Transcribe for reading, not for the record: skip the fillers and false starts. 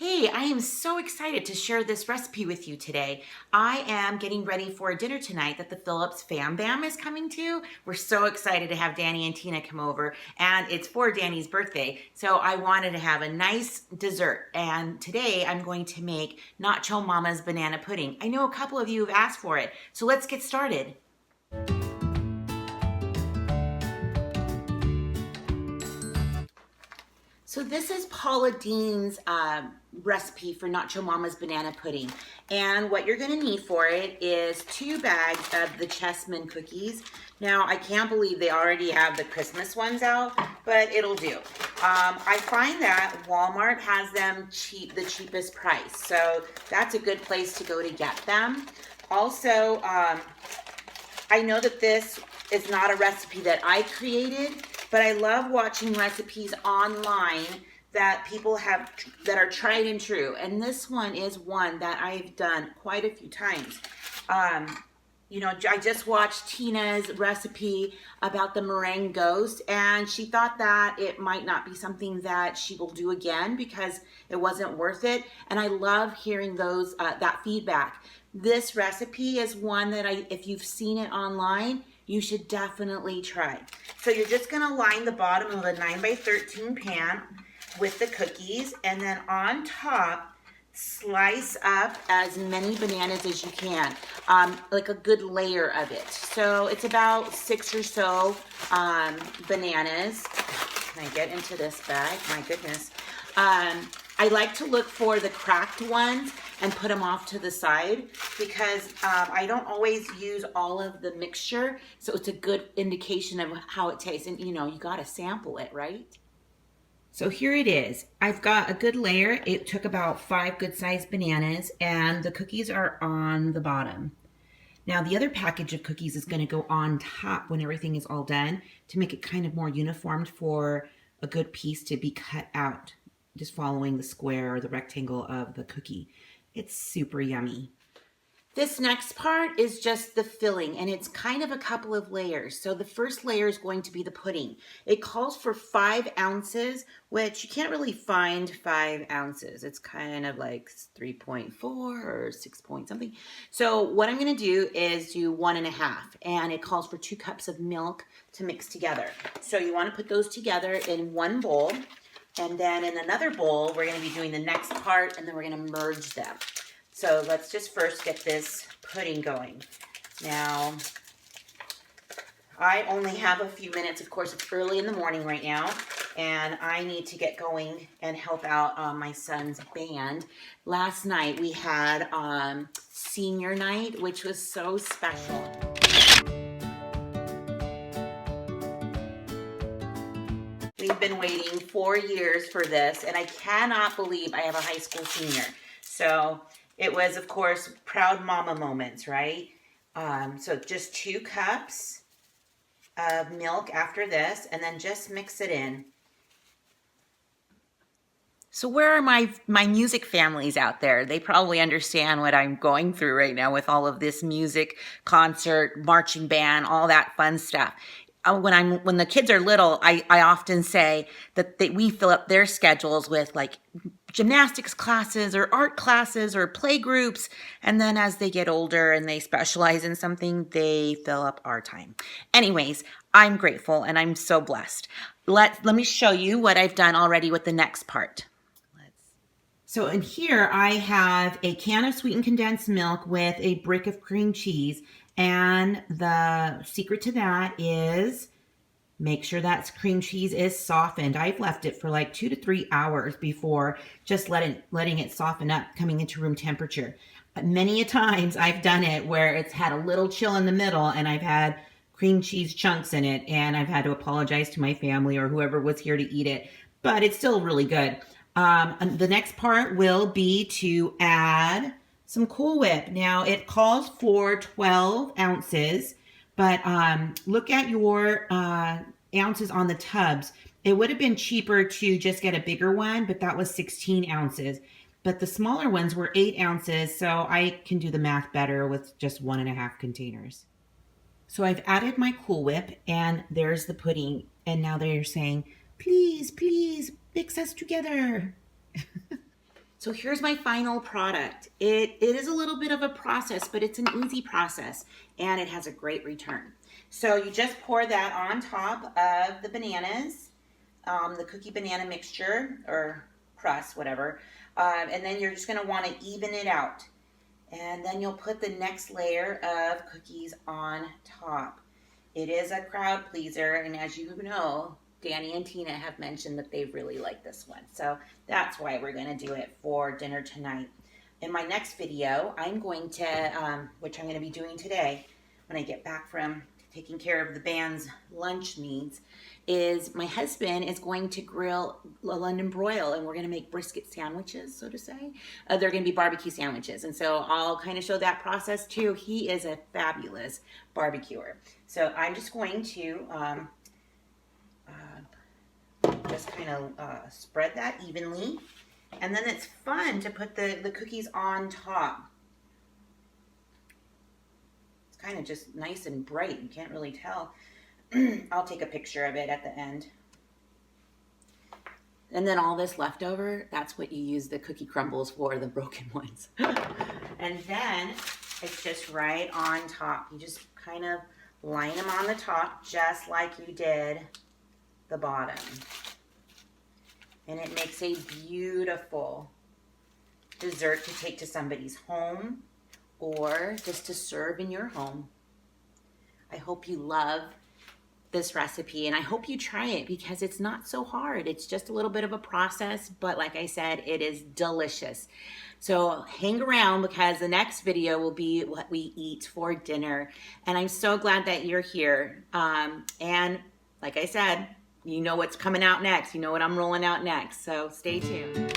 Hey, I am so excited to share this recipe with you today. I am getting ready for a dinner tonight that the Phillips FamBam is coming to. We're so excited to have Danny and Tina come over, and it's for Danny's birthday. So I wanted to have a nice dessert, and today I'm going to make Nacho Mama's banana pudding. I know a couple of you have asked for it, so let's get started. So this is Paula Deen's recipe for Nacho Mama's banana pudding. And what you're gonna need for it is 2 bags of the Chessman cookies. Now, I can't believe they already have the Christmas ones out, but it'll do. I find that Walmart has them the cheapest price. So that's a good place to go to get them. Also, I know that this is not a recipe that I created, but I love watching recipes online that people have that are tried and true. And this one is one that I've done quite a few times. You know, I just watched Tina's recipe about the meringue ghost, and she thought that it might not be something that she will do again because it wasn't worth it. And I love hearing those that feedback. This recipe is one that if you've seen it online, you should definitely try. So you're just gonna line the bottom of a 9x13 pan with the cookies, and then on top, slice up as many bananas as you can, like a good layer of it. So it's about 6 or so bananas. Can I get into this bag? My goodness. I like to look for the cracked ones and put them off to the side because I don't always use all of the mixture, so it's a good indication of how it tastes. And you know, you gotta sample it, right? So here it is. I've got a good layer. It took about 5 good-sized bananas, and the cookies are on the bottom. Now the other package of cookies is gonna go on top when everything is all done to make it kind of more uniformed for a good piece to be cut out, just following the square or the rectangle of the cookie. It's super yummy. This next part is just the filling, and it's kind of a couple of layers. So the first layer is going to be the pudding. It calls for 5 ounces, which you can't really find 5 ounces. It's kind of like 3.4 or 6 point something. So what I'm gonna do is do 1.5, and it calls for 2 cups of milk to mix together. So you wanna put those together in one bowl, and then in another bowl, we're gonna be doing the next part, and then we're gonna merge them. So let's just first get this pudding going. Now, I only have a few minutes. Of course, it's early in the morning right now, and I need to get going and help out my son's band. Last night we had senior night, which was so special. We've been waiting 4 years for this, and I cannot believe I have a high school senior. So it was, of course, proud mama moments, right? So just 2 cups of milk after this, and then just mix it in. So where are my music families out there? They probably understand what I'm going through right now with all of this music, concert, marching band, all that fun stuff. When the kids are little, I often say that we fill up their schedules with like gymnastics classes or art classes or play groups, and then as they get older and they specialize in something, they fill up our time. Anyways, I'm grateful and I'm so blessed. Let me show you what I've done already with the next part. So in here I have a can of sweetened condensed milk with a brick of cream cheese. And the secret to that is make sure that cream cheese is softened. I've left it for like 2 to 3 hours before just letting it soften up, coming into room temperature. But many a times I've done it where it's had a little chill in the middle and I've had cream cheese chunks in it, and I've had to apologize to my family or whoever was here to eat it, but it's still really good. The next part will be to add some Cool Whip. Now it calls for 12 ounces, but look at your ounces on the tubs. It would have been cheaper to just get a bigger one, but that was 16 ounces. But the smaller ones were 8 ounces, so I can do the math better with just 1.5 containers. So I've added my Cool Whip, and there's the pudding. And now they're saying, please, please, mix us together. So here's my final product. It is a little bit of a process, but it's an easy process and it has a great return. So you just pour that on top of the bananas, the cookie banana mixture or crust, whatever. And then you're just gonna wanna even it out. And then you'll put the next layer of cookies on top. It is a crowd pleaser, and as you know, Danny and Tina have mentioned that they really like this one. So that's why we're gonna do it for dinner tonight. In my next video, I'm going to, which I'm gonna be doing today, when I get back from taking care of the band's lunch needs, is my husband is going to grill a London broil, and we're gonna make brisket sandwiches, so to say. They're gonna be barbecue sandwiches, and so I'll kind of show that process too. He is a fabulous barbecuer. So I'm just going to just kind of spread that evenly, and then it's fun to put the cookies on top. It's kind of just nice and bright. You can't really tell. I'll take a picture of it at the end. And then all this leftover, that's what you use the cookie crumbles for, the broken ones. And then it's just right on top. You just kind of line them on the top just like you did the bottom. And it makes a beautiful dessert to take to somebody's home or just to serve in your home. I hope you love this recipe, and I hope you try it because it's not so hard. It's just a little bit of a process, but like I said, it is delicious. So hang around because the next video will be what we eat for dinner. And I'm so glad that you're here. And like I said, you know what's coming out next. You know what I'm rolling out next. So stay tuned.